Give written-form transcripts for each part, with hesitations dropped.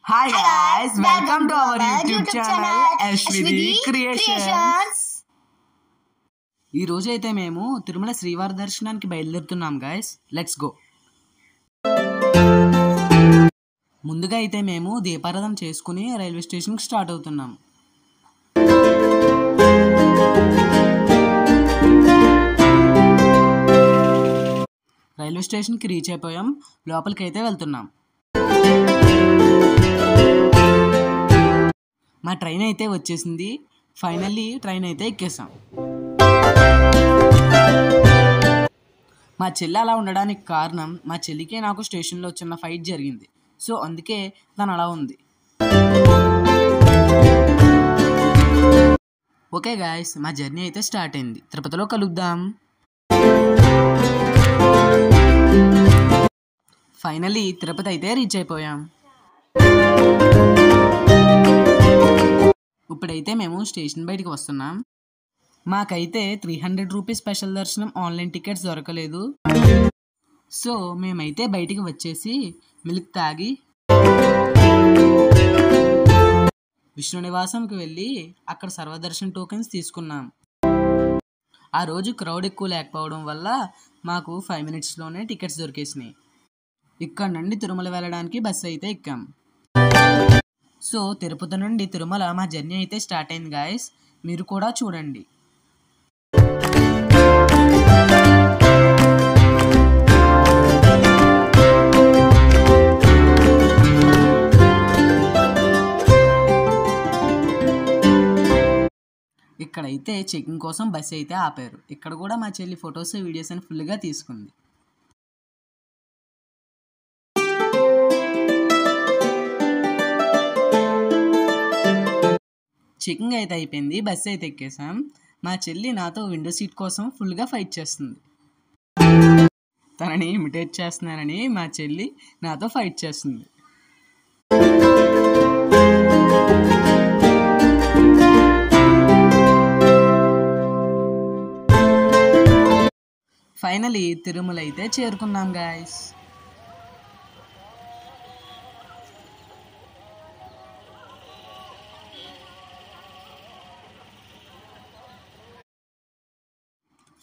Hi guys, welcome to our YouTube channel Ashwidi Creations. ఈ రోజు అయితే మేము తిరుమల శ్రీవారి దర్శనానికి బయలుదేరుతున్నాం గైస్. Let's go. ముందుగా అయితే మేము దీపారాధన చేసుకుని రైల్వే స్టేషన్కి స్టార్ట్ అవుతున్నాం. రైల్వే స్టేషన్కి రీచ్ అయిపోయాం. లోపలికి అయితే వెళ్తున్నాం. మా ట్రైన్ అయితే వచ్చేసింది. ఫైనల్లీ ట్రైన్ అయితే ఎక్కేసాం. మా చెల్లి అలా ఉండడానికి కారణం మా చెల్లికి నాకు స్టేషన్లో చిన్న ఫైట్ జరిగింది. సో అందుకే తను అలా ఉంది. ఓకే గాయస్, మా జర్నీ అయితే స్టార్ట్ అయింది. తిరుపతిలో కలుద్దాం. ఫైనల్లీ తిరుపతి అయితే రీచ్ అయిపోయాం. ఇప్పుడైతే మేము స్టేషన్ బయటికి వస్తున్నాం. మాకైతే 300 రూపీస్ స్పెషల్ దర్శనం ఆన్లైన్ టికెట్స్ దొరకలేదు. సో మేమైతే బయటికి వచ్చేసి మిల్క్ తాగి విష్ణు నివాసంకి వెళ్ళి అక్కడ సర్వదర్శన్ టోకెన్స్ తీసుకున్నాం. ఆ రోజు క్రౌడ్ ఎక్కువ లేకపోవడం వల్ల మాకు 5 మినిట్స్లోనే టికెట్స్ దొరికేసినాయి. ఇక్కడ నుండి తిరుమల వెళ్ళడానికి బస్సు అయితే ఎక్కాం. సో తిరుపతి నుండి తిరుమల మా జర్నీ అయితే స్టార్ట్ అయింది గాయస్. మీరు కూడా చూడండి. ఇక్కడైతే చెకింగ్ కోసం బస్సు అయితే ఆపారు. ఇక్కడ కూడా మా చెల్లి ఫొటోస్ వీడియోస్ అని ఫుల్గా తీసుకుంది. చెకింగ్ అయితే అయిపోయింది. బస్సు అయితే ఎక్కేసాం. మా చెల్లి నాతో విండో సీట్ కోసం ఫుల్గా ఫైట్ చేస్తుంది. తనని ఇమిటేట్ చేస్తున్నానని మా చెల్లి నాతో ఫైట్ చేస్తుంది. ఫైనలీ తిరుమల అయితే చేరుకున్నాం గాయస్.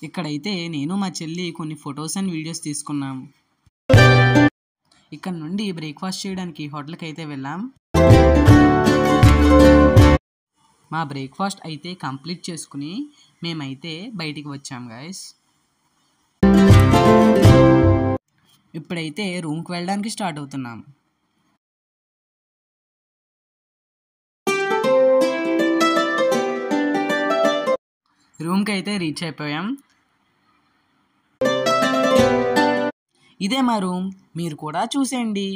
ఇక్కడైతే నేను మా చెల్లి కొన్ని ఫొటోస్ అండ్ వీడియోస్ తీసుకున్నాం. ఇక్కడ నుండి బ్రేక్ఫాస్ట్ చేయడానికి హోటల్కి అయితే వెళ్ళాం. మా బ్రేక్ఫాస్ట్ అయితే కంప్లీట్ చేసుకుని మేమైతే బయటికి వచ్చాం గాయస్. ఇప్పుడైతే రూమ్కి వెళ్ళడానికి స్టార్ట్ అవుతున్నాం. రూమ్కి అయితే రీచ్ అయిపోయాం. ఇదే మా రూమ్, మీరు కూడా చూసేయండి.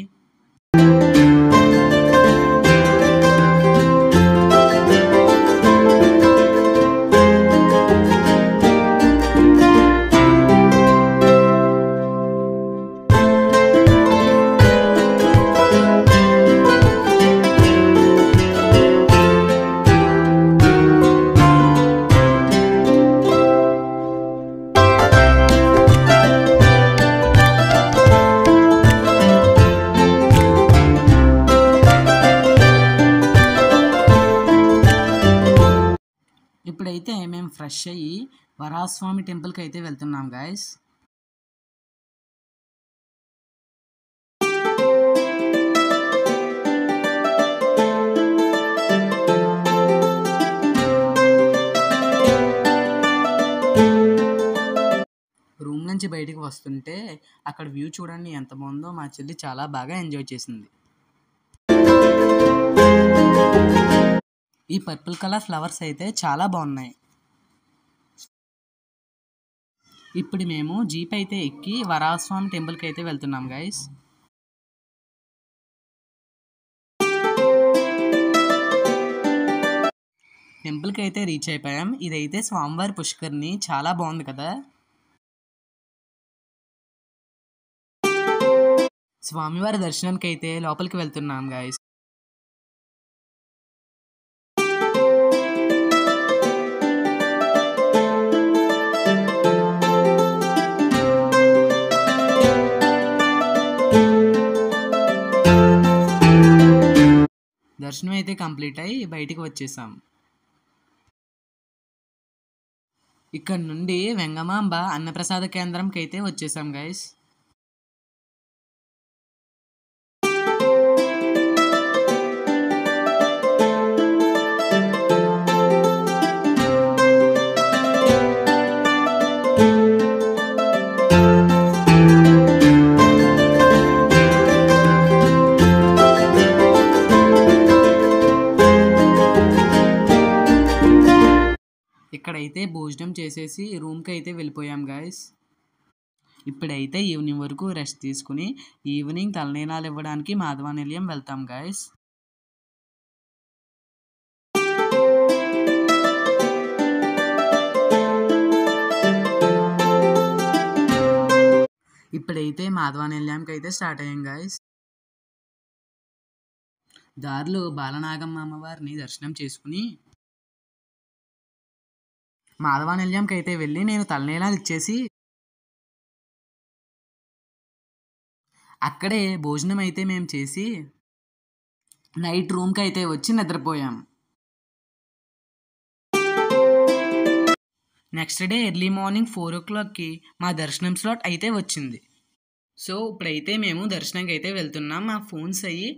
ఇప్పుడైతే మేము ఫ్రెష్ అయ్యి వరాహస్వామి టెంపుల్కి అయితే వెళ్తున్నాం గాయస్. రూమ్ నుంచి బయటికి వస్తుంటే అక్కడ వ్యూ చూడండి ఎంత బాగుందో. మా చెల్లి చాలా బాగా ఎంజాయ్ చేసింది. ఈ పర్పుల్ కలర్ ఫ్లవర్స్ అయితే చాలా బాగున్నాయి. ఇప్పుడు మేము జీప్ అయితే ఎక్కి వరాహస్వామి టెంపుల్కి అయితే వెళ్తున్నాం గైస్. టెంపుల్కి అయితే రీచ్ అయిపోయాం. ఇదైతే స్వామివారి పుష్కరిణి, చాలా బాగుంది కదా. స్వామివారి దర్శనానికి అయితే లోపలికి వెళ్తున్నాం గైస్. దర్శనం అయితే కంప్లీట్ అయ్యి బయటికి వచ్చేసాం. ఇక్కడ నుండి వెంగమాంబ అన్నప్రసాద కేంద్రంకి అయితే వచ్చేసాం గైస్. ఇక్కడైతే భోజనం చేసేసి రూమ్కి అయితే వెళ్ళిపోయాం గైస్. ఇప్పుడైతే ఈవినింగ్ వరకు రెస్ట్ తీసుకుని ఈవినింగ్ తలనీలాలు ఇవ్వడానికి మాధవ నిలయం వెళ్తాం గైస్. ఇప్పుడైతే మాధవ నిలయంకి అయితే స్టార్ట్ అయ్యాం గైస్. దారిలో బాలనాగమ్మ అమ్మవారిని దర్శనం చేసుకుని మాధవ నిలయంకి అయితే వెళ్ళి నేను తలనీలాలు ఇచ్చేసి అక్కడే భోజనం అయితే మేము చేసి నైట్ రూమ్కి అయితే వచ్చి నిద్రపోయాం. నెక్స్ట్ డే ఎర్లీ మార్నింగ్ 4 o'clockకి మా దర్శనం స్లాట్ అయితే వచ్చింది. సో ఇప్పుడైతే మేము దర్శనంకి అయితే వెళ్తున్నాం. మా ఫోన్స్ అయ్యి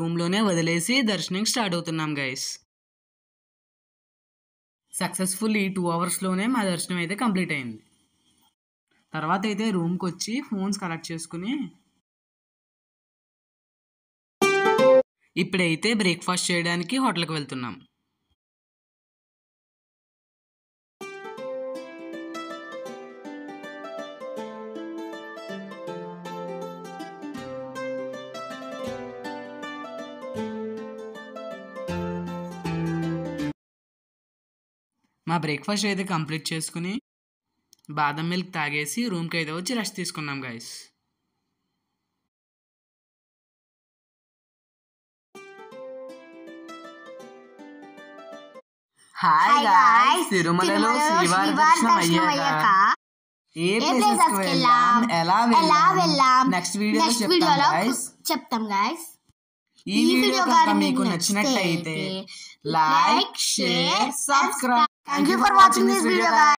రూమ్లోనే వదిలేసి దర్శనం స్టార్ట్ అవుతున్నాం గైస్. సక్సెస్ఫుల్లీ 2 hours మా దర్శనం అయితే కంప్లీట్ అయింది. తర్వాత అయితే రూమ్కి వచ్చి ఫోన్స్ కలెక్ట్ చేసుకుని ఇప్పుడైతే బ్రేక్ఫాస్ట్ చేయడానికి హోటల్కి వెళ్తున్నాం. మా బ్రేక్ఫాస్ట్ అయితే కంప్లీట్ చేసుకుని బాదం మిల్క్ తాగేసి రూమ్కి అయితే వచ్చి రెస్ట్ తీసుకున్నాం గైస్. హాయ్ గైస్, తిరుమలలో శ్రీవారి దర్శనం అయ్యాక ఏ ప్లేసెస్కి వెళ్ళాం, ఎలా వెళ్ళాం నెక్స్ట్ వీడియోలో చెప్తాం గైస్. ఈ వీడియో కనుక మీకు నచ్చినట్లయితే like, share, subscribe. Thank you for watching this video guys.